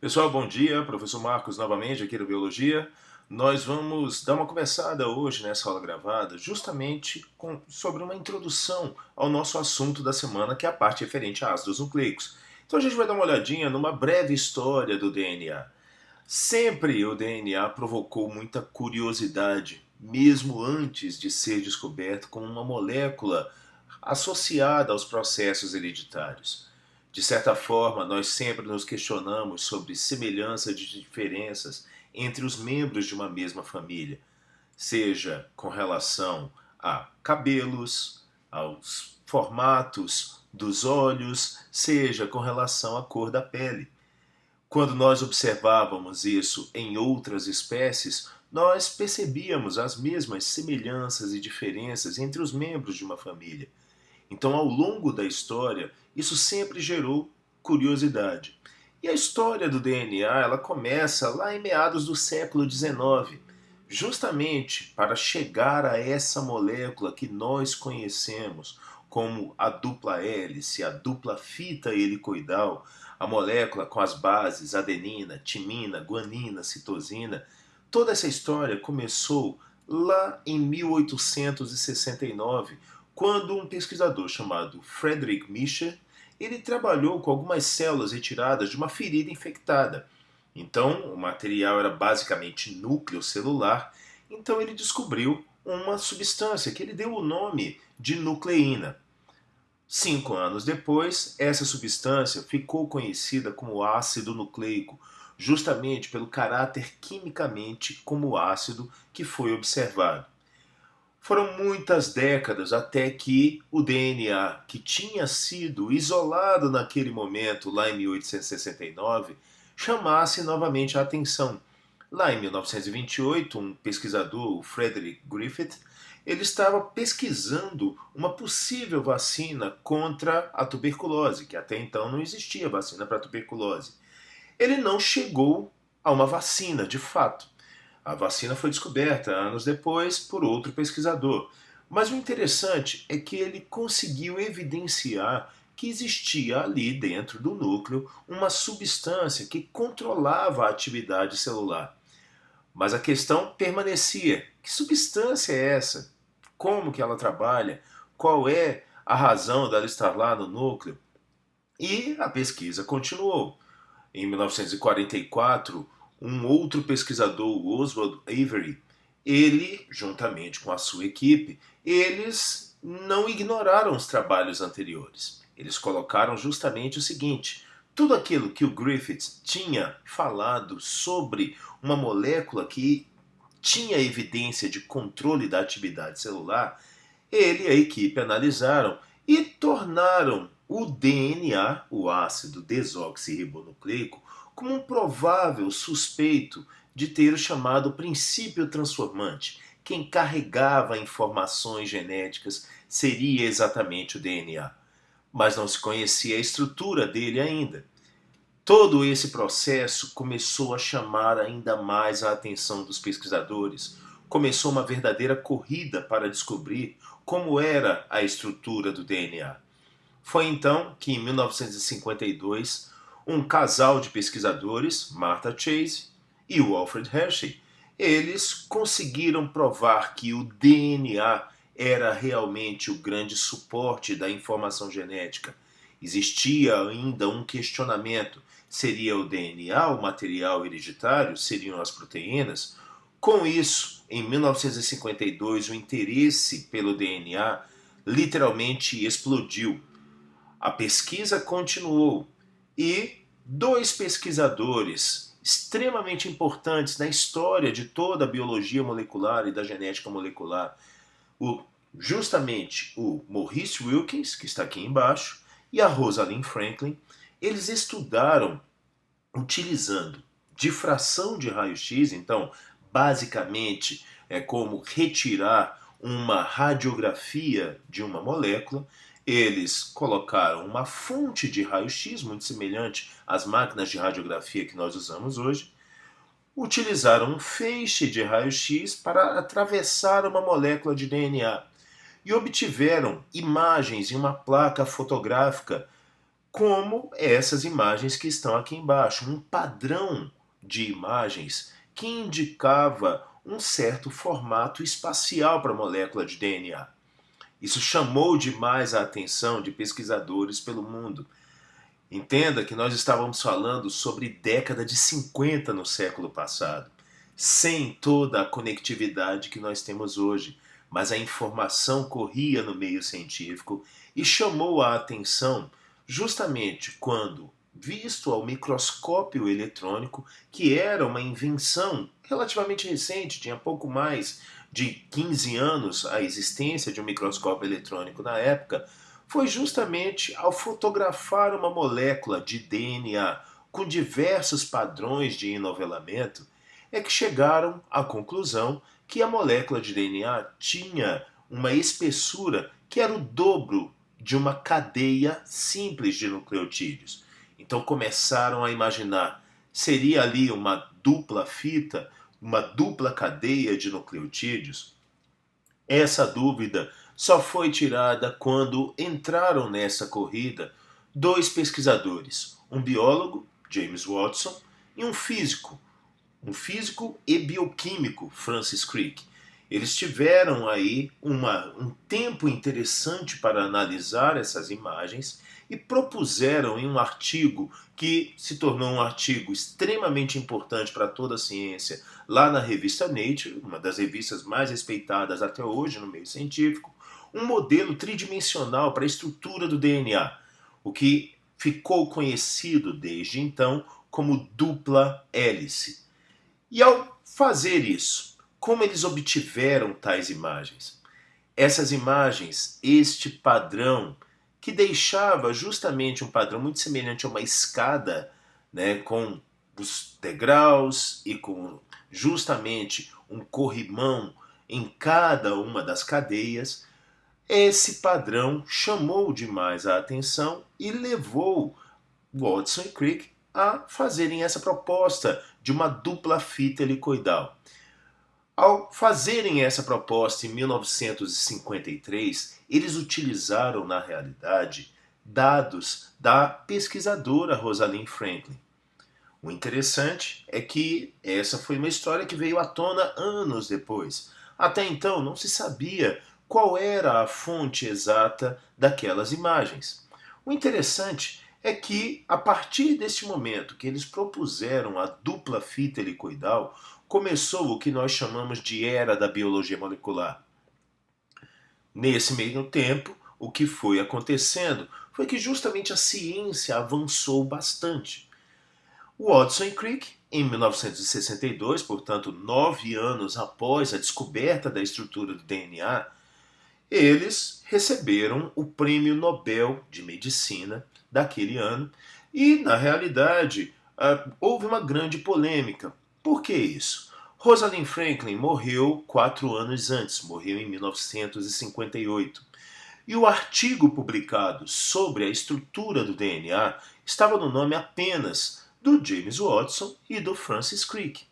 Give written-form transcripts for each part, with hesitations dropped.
Pessoal, bom dia. Professor Marcos novamente aqui do Biologia. Nós vamos dar uma conversada hoje nessa aula gravada justamente sobre uma introdução ao nosso assunto da semana, que é a parte referente a ácidos nucleicos. Então a gente vai dar uma olhadinha numa breve história do DNA. Sempre o DNA provocou muita curiosidade, mesmo antes de ser descoberto como uma molécula associada aos processos hereditários. De certa forma, nós sempre nos questionamos sobre semelhança de diferenças entre os membros de uma mesma família, seja com relação a cabelos, aos formatos dos olhos, seja com relação à cor da pele. Quando nós observávamos isso em outras espécies, nós percebíamos as mesmas semelhanças e diferenças entre os membros de uma família. Então, ao longo da história, isso sempre gerou curiosidade. E a história do DNA, ela começa lá em meados do século XIX, justamente para chegar a essa molécula que nós conhecemos como a dupla hélice, a dupla fita helicoidal, a molécula com as bases adenina, timina, guanina, citosina. Toda essa história começou lá em 1869, quando um pesquisador chamado Friedrich Miescher, ele trabalhou com algumas células retiradas de uma ferida infectada. Então, o material era basicamente núcleo celular, então ele descobriu uma substância que ele deu o nome de nucleína. 5 anos depois, essa substância ficou conhecida como ácido nucleico, justamente pelo caráter quimicamente como ácido que foi observado. Foram muitas décadas até que o DNA, que tinha sido isolado naquele momento, lá em 1869, chamasse novamente a atenção. Lá em 1928, um pesquisador, o Frederick Griffith, ele estava pesquisando uma possível vacina contra a tuberculose, que até então não existia vacina para a tuberculose. Ele não chegou a uma vacina, de fato. A vacina foi descoberta anos depois por outro pesquisador. Mas o interessante é que ele conseguiu evidenciar que existia ali dentro do núcleo uma substância que controlava a atividade celular. Mas a questão permanecia: que substância é essa? Como que ela trabalha? Qual é a razão dela estar lá no núcleo? E a pesquisa continuou. Em 1944, um outro pesquisador, Oswald Avery, ele, juntamente com a sua equipe, eles não ignoraram os trabalhos anteriores. Eles colocaram justamente o seguinte: tudo aquilo que o Griffith tinha falado sobre uma molécula que tinha evidência de controle da atividade celular, ele e a equipe analisaram e tornaram o DNA, o ácido desoxirribonucleico, como um provável suspeito de ter o chamado princípio transformante. Quem carregava informações genéticas seria exatamente o DNA, mas não se conhecia a estrutura dele ainda. Todo esse processo começou a chamar ainda mais a atenção dos pesquisadores. Começou uma verdadeira corrida para descobrir como era a estrutura do DNA. Foi então que, em 1952, um casal de pesquisadores, Martha Chase e o Alfred Hershey, eles conseguiram provar que o DNA era realmente o grande suporte da informação genética. Existia ainda um questionamento: seria o DNA o material hereditário? Seriam as proteínas? Com isso, em 1952, o interesse pelo DNA literalmente explodiu. A pesquisa continuou e dois pesquisadores extremamente importantes na história de toda a biologia molecular e da genética molecular, justamente o Maurice Wilkins, que está aqui embaixo, e a Rosalind Franklin, eles estudaram utilizando difração de raio-x. Então, basicamente, é como retirar uma radiografia de uma molécula. Eles colocaram uma fonte de raio-x, muito semelhante às máquinas de radiografia que nós usamos hoje, utilizaram um feixe de raio-x para atravessar uma molécula de DNA e obtiveram imagens em uma placa fotográfica como essas imagens que estão aqui embaixo, um padrão de imagens que indicava um certo formato espacial para a molécula de DNA. Isso chamou demais a atenção de pesquisadores pelo mundo. Entenda que nós estávamos falando sobre década de 50 no século passado, sem toda a conectividade que nós temos hoje, mas a informação corria no meio científico e chamou a atenção justamente quando, visto ao microscópio eletrônico, que era uma invenção relativamente recente, tinha pouco mais de 15 anos a existência de um microscópio eletrônico na época, foi justamente ao fotografar uma molécula de DNA com diversos padrões de enovelamento é que chegaram à conclusão que a molécula de DNA tinha uma espessura que era o dobro de uma cadeia simples de nucleotídeos. Então começaram a imaginar, seria ali uma dupla fita, uma dupla cadeia de nucleotídeos? Essa dúvida só foi tirada quando entraram nessa corrida dois pesquisadores, um biólogo, James Watson, e um físico e bioquímico, Francis Crick. Eles tiveram aí um tempo interessante para analisar essas imagens e propuseram em um artigo que se tornou um artigo extremamente importante para toda a ciência, lá na revista Nature, uma das revistas mais respeitadas até hoje no meio científico, um modelo tridimensional para a estrutura do DNA, o que ficou conhecido desde então como dupla hélice. E ao fazer isso, como eles obtiveram tais imagens? Essas imagens, este padrão, que deixava justamente um padrão muito semelhante a uma escada, né, com os degraus e com justamente um corrimão em cada uma das cadeias, esse padrão chamou demais a atenção e levou Watson e Crick a fazerem essa proposta de uma dupla fita helicoidal. Ao fazerem essa proposta em 1953, eles utilizaram, na realidade, dados da pesquisadora Rosalind Franklin. O interessante é que essa foi uma história que veio à tona anos depois. Até então não se sabia qual era a fonte exata daquelas imagens. O interessante é que, a partir desse momento que eles propuseram a dupla fita helicoidal, começou o que nós chamamos de era da biologia molecular. Nesse meio tempo, o que foi acontecendo foi que justamente a ciência avançou bastante. Watson e Crick, em 1962, portanto 9 anos após a descoberta da estrutura do DNA, eles receberam o Prêmio Nobel de Medicina daquele ano e, na realidade, houve uma grande polêmica. Por que isso? Rosalind Franklin morreu 4 anos antes, morreu em 1958. E o artigo publicado sobre a estrutura do DNA estava no nome apenas do James Watson e do Francis Crick.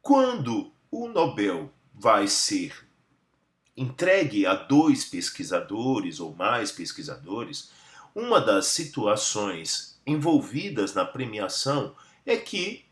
Quando o Nobel vai ser entregue a 2 pesquisadores ou mais pesquisadores, uma das situações envolvidas na premiação é que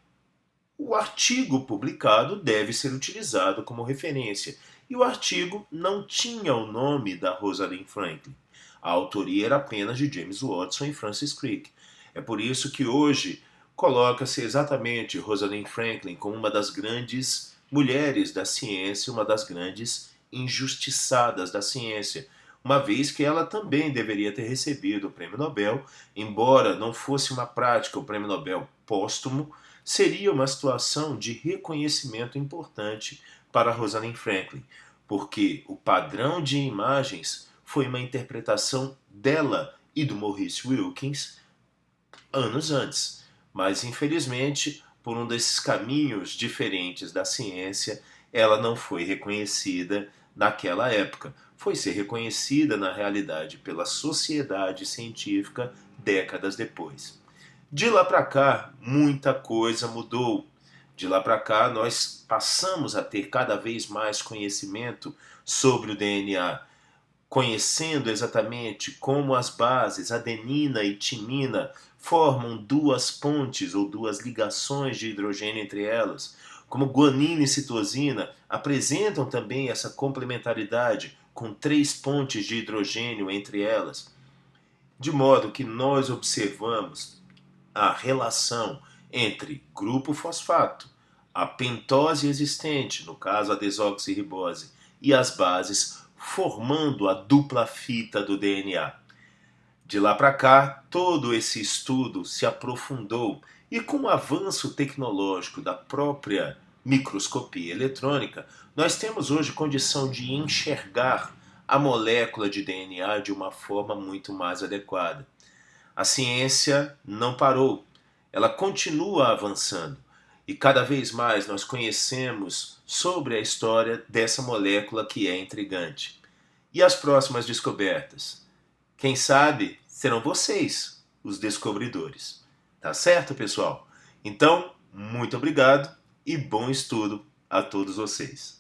o artigo publicado deve ser utilizado como referência. E o artigo não tinha o nome da Rosalind Franklin. A autoria era apenas de James Watson e Francis Crick. É por isso que hoje coloca-se exatamente Rosalind Franklin como uma das grandes mulheres da ciência, uma das grandes injustiçadas da ciência, uma vez que ela também deveria ter recebido o Prêmio Nobel, embora não fosse uma prática o Prêmio Nobel póstumo, seria uma situação de reconhecimento importante para Rosalind Franklin, porque o padrão de imagens foi uma interpretação dela e do Maurice Wilkins anos antes, mas infelizmente, por um desses caminhos diferentes da ciência, ela não foi reconhecida naquela época. Foi ser reconhecida, na realidade, pela sociedade científica décadas depois. De lá para cá, muita coisa mudou. De lá para cá, nós passamos a ter cada vez mais conhecimento sobre o DNA. conhecendo exatamente como as bases adenina e timina formam duas pontes ou duas ligações de hidrogênio entre elas, como guanina e citosina apresentam também essa complementaridade com três pontes de hidrogênio entre elas, de modo que nós observamos a relação entre grupo fosfato, a pentose existente, no caso a desoxirribose, e as bases, formando a dupla fita do DNA. De lá para cá, todo esse estudo se aprofundou e com o avanço tecnológico da própria microscopia eletrônica, nós temos hoje condição de enxergar a molécula de DNA de uma forma muito mais adequada. A ciência não parou, ela continua avançando e cada vez mais nós conhecemos sobre a história dessa molécula que é intrigante. E as próximas descobertas? Quem sabe serão vocês os descobridores. Tá certo, pessoal? Então, muito obrigado e bom estudo a todos vocês.